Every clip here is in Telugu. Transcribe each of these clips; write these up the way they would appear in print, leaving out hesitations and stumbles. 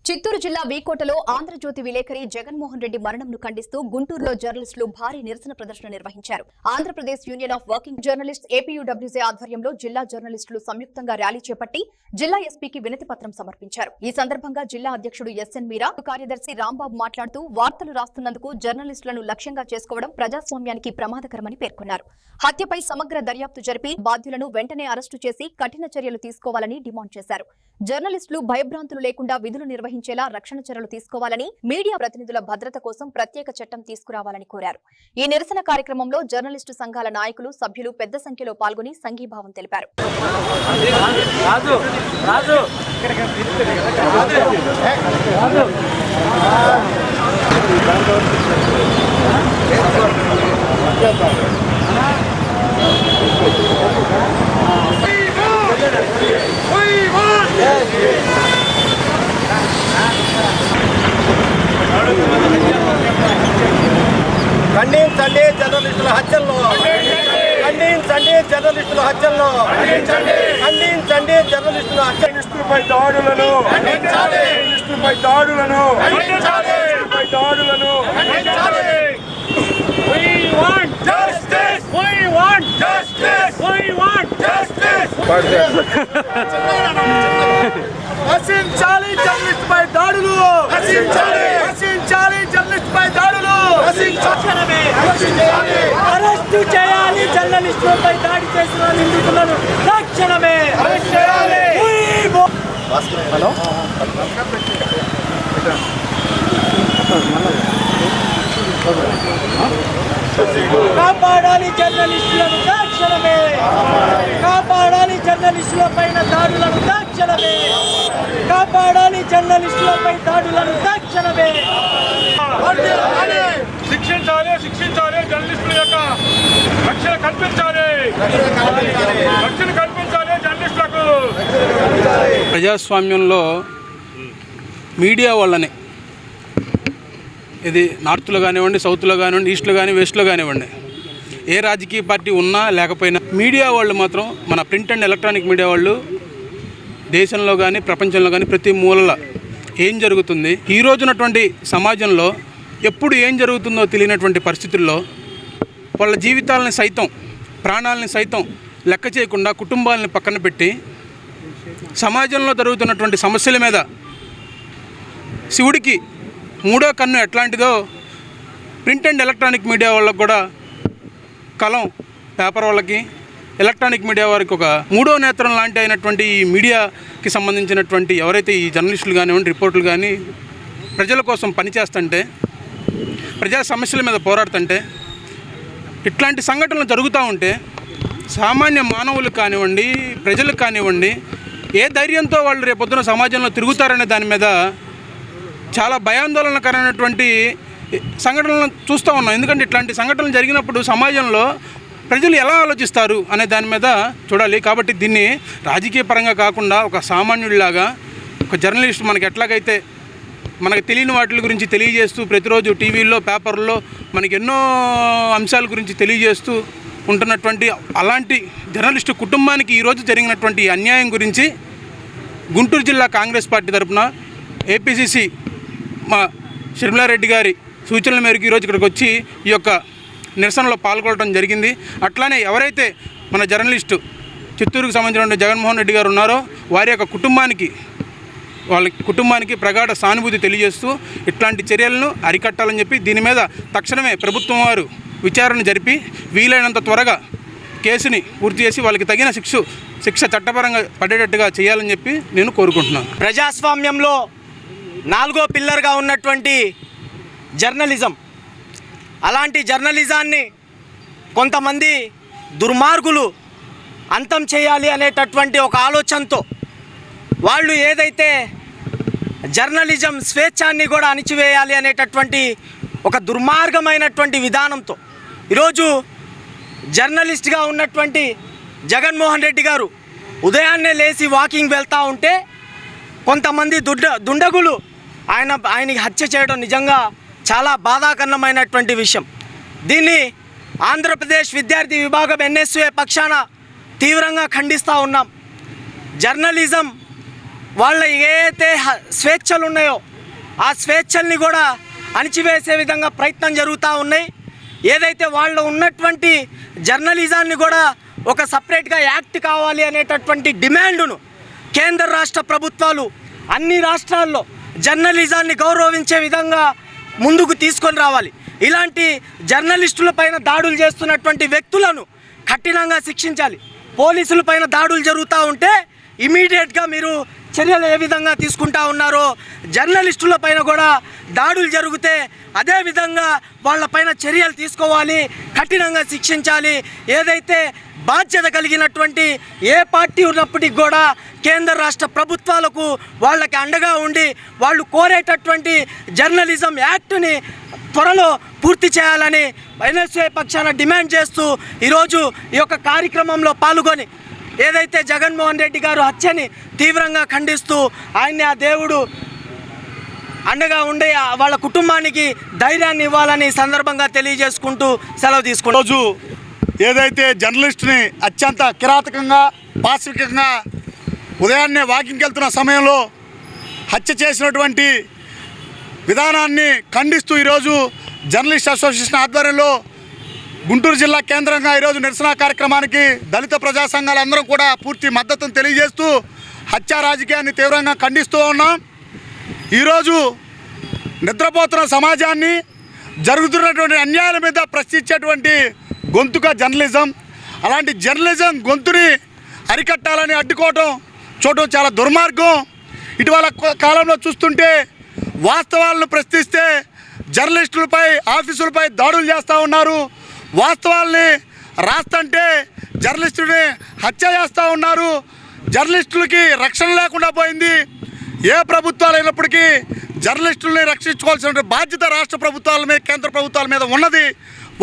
చిత్తూరు జిల్లా వీకోటలో ఆంధ్రజ్యోతి విలేకరి జగన్మోహన్ రెడ్డి మరణంను ఖండిస్తూ గుంటూరులో జర్నలిస్టులు భారీ నిరసన ప్రదర్శన నిర్వహించారు. Andhra Pradesh union of working journalists APUWJ ఆధ్వర్యంలో జిల్లా జర్నలిస్టులు సంయుక్తంగా ర్యాలీ చేపట్టి జిల్లా ఎస్పీకి వినతి పత్రం సమర్పించారు. ఈ సందర్భంగా జిల్లా అధ్యక్షుడు ఎస్ఎన్ మీరా, కార్యదర్శి రాంబాబు మాట్లాడుతూ వార్తలు రాస్తున్నందుకు జర్నలిస్టులను లక్ష్యంగా చేసుకోవడం ప్రజాస్వామ్యానికి ప్రమాదకరమని పేర్కొన్నారు. హత్యపై సమగ్ర దర్యాప్తు జరిపి బాధ్యులను వెంటనే అరెస్టు చేసి కఠిన చర్యలు తీసుకోవాలని డిమాండ్ చేశారు. జర్నలిస్టులు భయభ్రాంతులు లేకుండా విధులు నిర్వహించేలా రక్షణ చర్యలు తీసుకోవాలని, మీడియా ప్రతినిధుల భద్రత కోసం ప్రత్యేక చట్టం తీసుకురావాలని కోరారు. ఈ నిరసన కార్యక్రమంలో జర్నలిస్టు సంఘాల నాయకులు, సభ్యులు పెద్ద సంఖ్యలో పాల్గొని సంఘీభావం తెలిపారు. ఖండించండి జర్నలిస్టుల హత్యల్లో, ఖండించండి జర్నలిస్టుల హత్యల్లో, ఖండించండి జర్నలిస్టుల జర్నలిస్టులపై దాడులను, జర్నలిస్టులపై దాడులను, జర్నలిస్టులపై దాడులను. We want justice. We want justice. We want justice. హసించాలి జర్నలిస్టుపై దాడులు, హసించాలి, హసించాలి జర్నలిస్టుపై దాడులు, హసించాలి, అరెస్టు చేయాలి జర్నలిస్టులపై దాడి చేసిన నిందితులను తక్షణమే అరెస్ట్ చేయాలి. హలో కాపాడాలి జర్నలిస్టులను తక్షణమే, కాపాడాలి జర్నలిస్టులపైన దాడులను తక్షణమే, కాపాడాలి జర్నలిస్టులపై దాడులను తక్షణమే. శిక్షించాలి, శిక్షించాలి జర్నలిస్టుల యొక్క రక్షణ కల్పించాలి, రక్షణ కల్పించాలి జర్నలిస్టులకు. ప్రజాస్వామ్యంలో మీడియా వాళ్ళని, ఇది నార్త్లో కానివ్వండి, సౌత్లో కానివ్వండి, ఈస్ట్లో కానీ, వెస్ట్లో కానివ్వండి, ఏ రాజకీయ పార్టీ ఉన్నా లేకపోయినా మీడియా వాళ్ళు మాత్రం, మన ప్రింట్ అండ్ ఎలక్ట్రానిక్ మీడియా వాళ్ళు దేశంలో కానీ ప్రపంచంలో కానీ ప్రతి మూలల ఏం జరుగుతుంది, ఈ రోజునటువంటి సమాజంలో ఎప్పుడు ఏం జరుగుతుందో తెలియనటువంటి పరిస్థితుల్లో వాళ్ళ జీవితాలని సైతం, ప్రాణాలని సైతం లెక్క చేయకుండా కుటుంబాలని పక్కన పెట్టి సమాజంలో జరుగుతున్నటువంటి సమస్యల మీద శివుడికి మూడో కన్ను ఎట్లాంటిదో ప్రింట్ అండ్ ఎలక్ట్రానిక్ మీడియా వాళ్ళకు కూడా, కలం పేపర్ వాళ్ళకి, ఎలక్ట్రానిక్ మీడియా వారికి ఒక మూడో నేత్రం లాంటి అయినటువంటి ఈ మీడియాకి సంబంధించినటువంటి ఎవరైతే ఈ జర్నలిస్టులు కానివ్వండి, రిపోర్టులు కానీ ప్రజల కోసం పనిచేస్తుంటే, ప్రజా సమస్యల మీద పోరాడుతుంటే, ఇట్లాంటి సంఘటనలు జరుగుతూ ఉంటే సామాన్య మానవులకు కానివ్వండి, ప్రజలకు కానివ్వండి, ఏ ధైర్యంతో వాళ్ళు రేపొద్దున సమాజంలో తిరుగుతారనే దాని మీద చాలా భయాందోళనకరమైనటువంటి సంఘటనలను చూస్తూ ఉన్నాం. ఎందుకంటే ఇట్లాంటి సంఘటనలు జరిగినప్పుడు సమాజంలో ప్రజలు ఎలా ఆలోచిస్తారు అనే దాని మీద చూడాలి. కాబట్టి దీన్ని రాజకీయ పరంగా కాకుండా ఒక సామాన్యుడిలాగా, ఒక జర్నలిస్ట్ మనకి ఎట్లాగైతే మనకు తెలియని వాటి గురించి తెలియజేస్తూ ప్రతిరోజు టీవీల్లో, పేపర్లో మనకి ఎన్నో అంశాల గురించి తెలియజేస్తూ ఉంటున్నటువంటి అలాంటి జర్నలిస్టు కుటుంబానికి ఈరోజు జరిగినటువంటి అన్యాయం గురించి గుంటూరు జిల్లా కాంగ్రెస్ పార్టీ తరఫున ఏపీసీసీ మా షర్మిలారెడ్డి గారి సూచనల మేరకు ఈరోజు ఇక్కడికి వచ్చి ఈ యొక్క నిరసనలో పాల్గొనడం జరిగింది. అట్లానే ఎవరైతే మన జర్నలిస్టు చిత్తూరుకు సంబంధించిన జగన్మోహన్ రెడ్డి గారు ఉన్నారో వారి యొక్క వాళ్ళ కుటుంబానికి ప్రగాఢ సానుభూతి తెలియజేస్తూ ఇట్లాంటి చర్యలను అరికట్టాలని చెప్పి దీని మీద తక్షణమే ప్రభుత్వం వారు విచారణ జరిపి వీలైనంత త్వరగా కేసుని పూర్తి చేసి వాళ్ళకి తగిన శిక్ష చట్టపరంగా పడేటట్టుగా చేయాలని చెప్పి నేను కోరుకుంటున్నాను. ప్రజాస్వామ్యంలో 4వ పిల్లర్గా ఉన్నటువంటి జర్నలిజం, అలాంటి జర్నలిజాన్ని కొంతమంది దుర్మార్గులు అంతం చేయాలి అనేటటువంటి ఒక ఆలోచనతో వాళ్ళు ఏదైతే జర్నలిజం స్వేచ్ఛాన్ని కూడా అణిచివేయాలి అనేటటువంటి ఒక దుర్మార్గమైనటువంటి విధానంతో ఈరోజు జర్నలిస్ట్గా ఉన్నటువంటి జగన్మోహన్ రెడ్డి గారు ఉదయాన్నే లేచి వాకింగ్ వెళ్తూ ఉంటే కొంతమంది దుండగులు ఆయనకి హత్య చేయడం నిజంగా చాలా బాధాకరమైనటువంటి విషయం. దీన్ని ఆంధ్రప్రదేశ్ విద్యార్థి విభాగం ఎన్ఎస్యుఏ పక్షాన తీవ్రంగా ఖండిస్తూ ఉన్నాం. జర్నలిజం వాళ్ళ ఏదైతే స్వేచ్ఛలు ఉన్నాయో ఆ స్వేచ్ఛల్ని కూడా అణిచివేసే విధంగా ప్రయత్నం జరుగుతూ ఉన్నాయి. ఏదైతే వాళ్ళు ఉన్నటువంటి జర్నలిజాన్ని కూడా ఒక సపరేట్గా యాక్ట్ కావాలి అనేటటువంటి డిమాండును కేంద్ర రాష్ట్ర ప్రభుత్వాలు అన్ని రాష్ట్రాల్లో జర్నలిజాన్ని గౌరవించే విధంగా ముందుకు తీసుకొని రావాలి. ఇలాంటి జర్నలిస్టుల పైన దాడులు చేస్తున్నటువంటి వ్యక్తులను కఠినంగా శిక్షించాలి. పోలీసుల పైన దాడులు జరుగుతూ ఉంటే ఇమీడియట్గా మీరు చర్యలు ఏ విధంగా తీసుకుంటా ఉన్నారో జర్నలిస్టుల పైన కూడా దాడులు జరిగితే అదే విధంగా వాళ్ళపైన చర్యలు తీసుకోవాలి, కఠినంగా శిక్షించాలి. ఏదైతే బాధ్యత కలిగినటువంటి ఏ పార్టీ ఉన్నప్పటికీ కూడా కేంద్ర రాష్ట్ర ప్రభుత్వాలకు వాళ్ళకి అండగా ఉండి వాళ్ళు కోరేటటువంటి జర్నలిజం యాక్ట్ని త్వరలో పూర్తి చేయాలని ఎన్ఎస్ఏ పక్షాన డిమాండ్ చేస్తూ ఈరోజు ఈ యొక్క కార్యక్రమంలో పాల్గొని ఏదైతే జగన్మోహన్ రెడ్డి గారు హత్యని తీవ్రంగా ఖండిస్తూ ఆయన్ని ఆ దేవుడు అండగా ఉండే వాళ్ళ కుటుంబానికి ధైర్యాన్ని ఇవ్వాలని సందర్భంగా తెలియజేసుకుంటూ సెలవు తీసుకుంటాం. రోజు ఏదైతే జర్నలిస్ట్ని అత్యంత కిరాతకంగా పాశవికంగా ఉదయాన్నే వాకింగ్కి వెళ్తున్న సమయంలో హత్య చేసినటువంటి విధానాన్ని ఖండిస్తూ ఈరోజు జర్నలిస్ట్ అసోసియేషన్ ఆధ్వర్యంలో గుంటూరు జిల్లా కేంద్రంగా ఈరోజు నిరసన కార్యక్రమానికి దళిత ప్రజా సంఘాలందరం కూడా పూర్తి మద్దతును తెలియజేస్తూ హత్యా రాజకీయాన్ని తీవ్రంగా ఖండిస్తూ ఉన్నాం. ఈరోజు నిద్రపోతున్న సమాజాన్ని జరుగుతున్నటువంటి అన్యాయాల మీద ప్రశ్నించేటువంటి గొంతుక జర్నలిజం. అలాంటి జర్నలిజం గొంతుని అరికట్టాలని అడ్డుకోవటం చూడటం చాలా దుర్మార్గం. ఇటీవల కాలంలో చూస్తుంటే వాస్తవాలను ప్రశ్నిస్తే జర్నలిస్టులపై ఆఫీసులపై దాడులు చేస్తూ ఉన్నారు. వాస్తవాల్ని రాస్తంటే జర్నలిస్టుని హత్య చేస్తూ ఉన్నారు. జర్నలిస్టులకి రక్షణ లేకుండా పోయింది. ఏ ప్రభుత్వాలు అయినప్పటికీ జర్నలిస్టుల్ని రక్షించుకోవాల్సిన బాధ్యత రాష్ట్ర ప్రభుత్వాల మీద కేంద్ర ప్రభుత్వాల మీద ఉన్నది.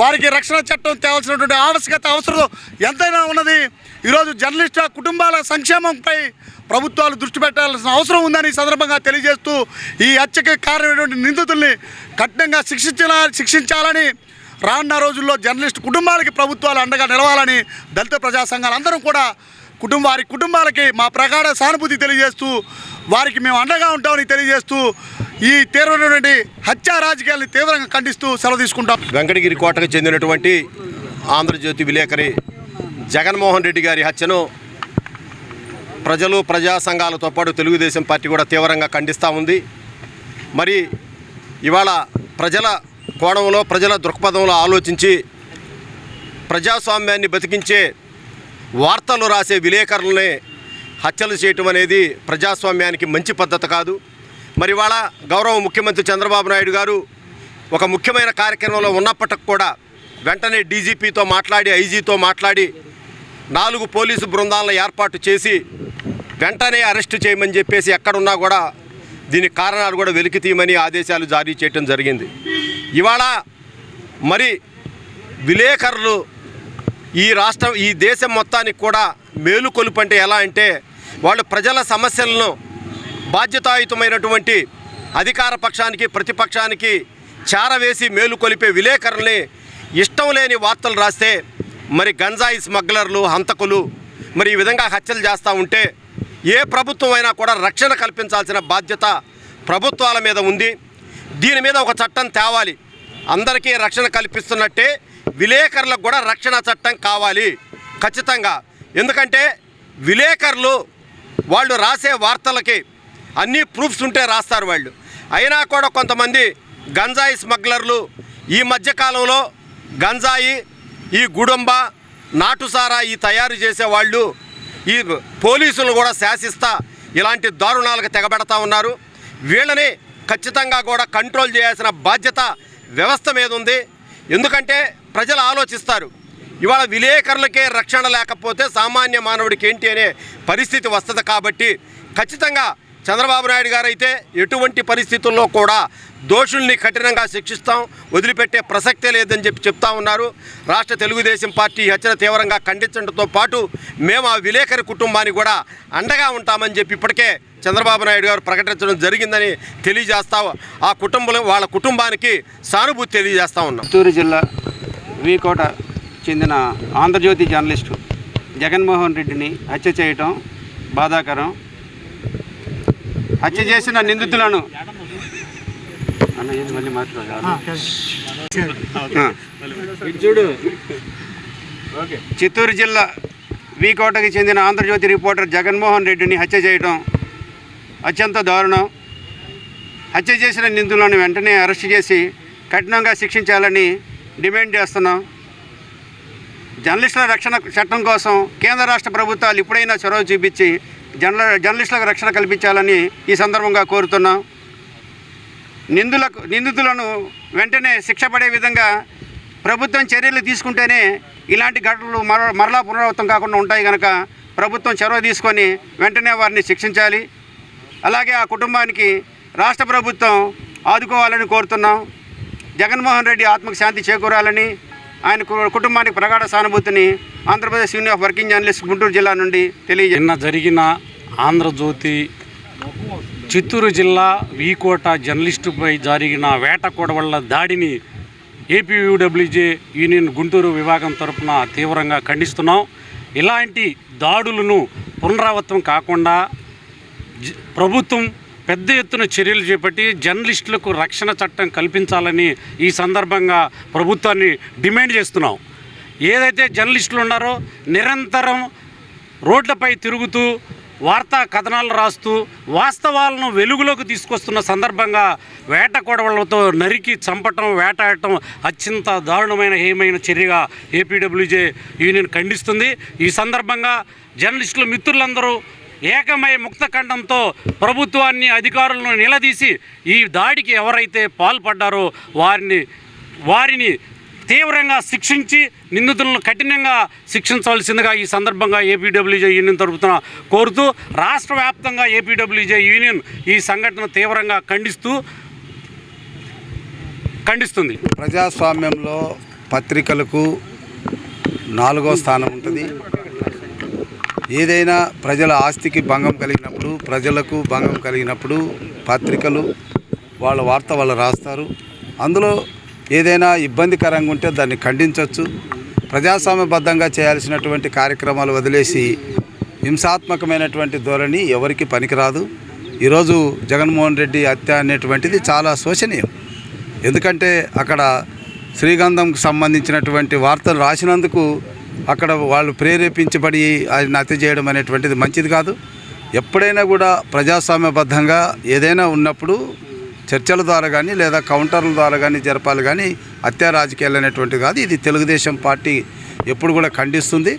వారికి రక్షణ చట్టం తేవాల్సినటువంటి ఆవశ్యకత అవసరం ఎంతైనా ఉన్నది. ఈరోజు జర్నలిస్టుల కుటుంబాల సంక్షేమంపై ప్రభుత్వాలు దృష్టి పెట్టాల్సిన అవసరం ఉందని ఈ సందర్భంగా తెలియజేస్తూ ఈ హత్యకి కారణమైనటువంటి నిందితుల్ని కఠినంగా శిక్షించాలని రానున్న రోజుల్లో జర్నలిస్టు కుటుంబాలకి ప్రభుత్వాలు అండగా నిలవాలని దళిత ప్రజా సంఘాలందరం కూడా వారి కుటుంబాలకి మా ప్రగాఢ సానుభూతి తెలియజేస్తూ వారికి మేము అండగా ఉంటామని తెలియజేస్తూ ఈ తీవ్రమైనటువంటి హత్యా రాజకీయాలను తీవ్రంగా ఖండిస్తూ సెలవు తీసుకుంటాం. వెంకటగిరి కోటకు చెందినటువంటి ఆంధ్రజ్యోతి విలేకరి జగన్మోహన్ రెడ్డి గారి హత్యను ప్రజలు ప్రజా సంఘాలతో పాటు తెలుగుదేశం పార్టీ కూడా తీవ్రంగా ఖండిస్తూ ఉంది. మరి ఇవాళ ప్రజల కోణంలో ప్రజల దృక్పథంలో ఆలోచించి ప్రజాస్వామ్యాన్ని బతికించే వార్తలు రాసే విలేకరులనే హత్యలు చేయటం అనేది ప్రజాస్వామ్యానికి మంచి పద్ధతి కాదు. మరి ఇవాళ గౌరవ ముఖ్యమంత్రి చంద్రబాబు నాయుడు గారు ఒక ముఖ్యమైన కార్యక్రమంలో ఉన్నప్పటికి కూడా వెంటనే డీజీపీతో మాట్లాడి ఐజీతో మాట్లాడి 4 పోలీసు బృందాలను ఏర్పాటు చేసి వెంటనే అరెస్టు చేయమని చెప్పేసి ఎక్కడున్నా కూడా దీనికి కారణాలు కూడా వెలికి తీయమని ఆదేశాలు జారీ చేయటం జరిగింది. ఇవాళ మరి విలేకరులు ఈ దేశం మొత్తానికి కూడా మేలుకొలుపంటే ఎలా అంటే వాళ్ళు ప్రజల సమస్యలను బాధ్యతాయుతమైనటువంటి అధికార పక్షానికి ప్రతిపక్షానికి చేరవేసి మేలుకొలిపే విలేకరుల్ని ఇష్టం లేని వార్తలు రాస్తే మరి గంజాయి స్మగ్లర్లు హంతకులు మరి ఈ విధంగా హత్యలు చేస్తూ ఉంటే ఏ ప్రభుత్వం అయినా కూడా రక్షణ కల్పించాల్సిన బాధ్యత ప్రభుత్వాల మీద ఉంది. దీని మీద ఒక చట్టం తేవాలి. అందరికీ రక్షణ కల్పిస్తున్నట్టే విలేకరులకు కూడా రక్షణ చట్టం కావాలి ఖచ్చితంగా. ఎందుకంటే విలేకరులు వాళ్ళు రాసే వార్తలకి అన్ని ప్రూఫ్స్ ఉంటే రాస్తారు వాళ్ళు. అయినా కూడా కొంతమంది గంజాయి స్మగ్లర్లు ఈ మధ్యకాలంలో గంజాయి, ఈ గుడంబ, నాటుసారా ఈ తయారు చేసేవాళ్ళు ఈ పోలీసులు కూడా శాసిస్తా ఇలాంటి దారుణాలకు తెగబెడతా ఉన్నారు. వీళ్ళని ఖచ్చితంగా కూడా కంట్రోల్ చేయాల్సిన బాధ్యత వ్యవస్థ మీద ఉంది. ఎందుకంటే ప్రజలు ఆలోచిస్తారు, ఇవాళ విలేకరులకే రక్షణ లేకపోతే సామాన్య మానవుడికి ఏంటి అనే పరిస్థితి వస్తుంది. కాబట్టి ఖచ్చితంగా చంద్రబాబు నాయుడు గారు అయితే ఎటువంటి పరిస్థితుల్లో కూడా దోషుల్ని కఠినంగా శిక్షిస్తాం, వదిలిపెట్టే ప్రసక్తే లేదని చెప్తా ఉన్నారు. రాష్ట్ర తెలుగుదేశం పార్టీ హత్యను తీవ్రంగా ఖండించడంతో పాటు మేము ఆ విలేకరి కుటుంబానికి కూడా అండగా ఉంటామని చెప్పి ఇప్పటికే చంద్రబాబు నాయుడు గారు ప్రకటించడం జరిగిందని తెలియజేస్తా వాళ్ళ కుటుంబానికి సానుభూతి తెలియజేస్తా ఉన్నాం. చిత్తూరు జిల్లా వీకోట చెందిన ఆంధ్రజ్యోతి జర్నలిస్టు జగన్మోహన్ రెడ్డిని హత్య చేయటం బాధాకరం. హత్య చేసిన నిందితులను అన్న ఏంది మళ్ళీ చిత్తూరు జిల్లా వీకోటకి చెందిన ఆంధ్రజ్యోతి రిపోర్టర్ జగన్మోహన్ రెడ్డిని హత్య చేయడం అత్యంత దారుణం. హత్య చేసిన నిందితులను వెంటనే అరెస్ట్ చేసి కఠినంగా శిక్షించాలని డిమాండ్ చేస్తున్నాం. జర్నలిస్టుల రక్షణ చట్టం కోసం కేంద్ర రాష్ట్ర ప్రభుత్వాలు ఇప్పుడైనా చొరవ చూపించి జర్నలిస్టులకు రక్షణ కల్పించాలని ఈ సందర్భంగా కోరుతున్నాం. నిందితులను వెంటనే శిక్ష పడే విధంగా ప్రభుత్వం చర్యలు తీసుకుంటేనే ఇలాంటి ఘటనలు మరలా పునరావృతం కాకుండా ఉంటాయి కనుక ప్రభుత్వం చొరవ తీసుకొని వెంటనే వారిని శిక్షించాలి. అలాగే ఆ కుటుంబానికి రాష్ట్ర ప్రభుత్వం ఆదుకోవాలని కోరుతున్నాం. జగన్మోహన్ రెడ్డి ఆత్మకు శాంతి చేకూరాలని, ఆయన కుటుంబానికి ప్రగాఢ సానుభూతిని Andhra Pradesh union of working journalist Guntur జిల్లా నుండి నిన్న జరిగిన ఆంధ్రజ్యోతి చిత్తూరు జిల్లా వీకోట జర్నలిస్టుపై జరిగిన వేట కొడవళ్ల దాడిని ఏపీయూడబ్ల్యూజే యూనియన్ గుంటూరు విభాగం తరపున తీవ్రంగా ఖండిస్తున్నాం. ఇలాంటి దాడులను పునరావృతం కాకుండా ప్రభుత్వం పెద్ద ఎత్తున చర్యలు చేపట్టి జర్నలిస్టులకు రక్షణ చట్టం కల్పించాలని ఈ సందర్భంగా ప్రభుత్వాన్ని డిమాండ్ చేస్తున్నాం. ఏదైతే జర్నలిస్టులు ఉన్నారో నిరంతరం రోడ్లపై తిరుగుతూ వార్తా కథనాలు రాస్తూ వాస్తవాలను వెలుగులోకి తీసుకొస్తున్న సందర్భంగా వేట కొడవళ్లతో నరికి చంపటం, వేటాడటం అత్యంత దారుణమైన హేయమైన చర్యగా ఏపీడబ్ల్యూజే యూనియన్ ఖండిస్తుంది. ఈ సందర్భంగా జర్నలిస్టుల మిత్రులందరూ ఏకమై ముక్తఖండంతో ప్రభుత్వాన్ని, అధికారులను నిలదీసి ఈ దాడికి ఎవరైతే పాల్పడ్డారో వారిని తీవ్రంగా శిక్షించి నిందితులను కఠినంగా శిక్షించవలసిందిగా ఈ సందర్భంగా ఏపీడబ్ల్యూజే యూనియన్ తరపున కోరుతూ రాష్ట్ర వ్యాప్తంగా ఏపీడబ్ల్యూజే యూనియన్ ఈ సంఘటన తీవ్రంగా ఖండిస్తుంది. ప్రజాస్వామ్యంలో పత్రికలకు 4వ స్థానం ఉంటుంది. ఏదైనా ప్రజల ఆస్తికి భంగం కలిగినప్పుడు, ప్రజలకు భంగం కలిగినప్పుడు పత్రికలు వాళ్ళ వార్త వాళ్ళు రాస్తారు. అందులో ఏదైనా ఇబ్బందికరంగా ఉంటే దాన్ని ఖండించవచ్చు. ప్రజాస్వామ్యబద్ధంగా చేయాల్సినటువంటి కార్యక్రమాలు వదిలేసి హింసాత్మకమైనటువంటి ధోరణి ఎవరికి పనికిరాదు. ఈరోజు జగన్మోహన్ రెడ్డి హత్య అనేటువంటిది చాలా శోచనీయం. ఎందుకంటే అక్కడ శ్రీగంధంకు సంబంధించినటువంటి వార్తలు రాసినందుకు అక్కడ వాళ్ళు ప్రేరేపించబడి ఆయన హత్య చేయడం అనేటువంటిది మంచిది కాదు. ఎప్పుడైనా కూడా ప్రజాస్వామ్యబద్ధంగా ఏదైనా ఉన్నప్పుడు చర్చల ద్వారా కానీ లేదా కౌంటర్ల ద్వారా కానీ జరపాలి, కానీ హత్యా రాజకీయాలు అనేటువంటిది కాదు. ఇది తెలుగుదేశం పార్టీ ఎప్పుడు కూడా ఖండిస్తుంది.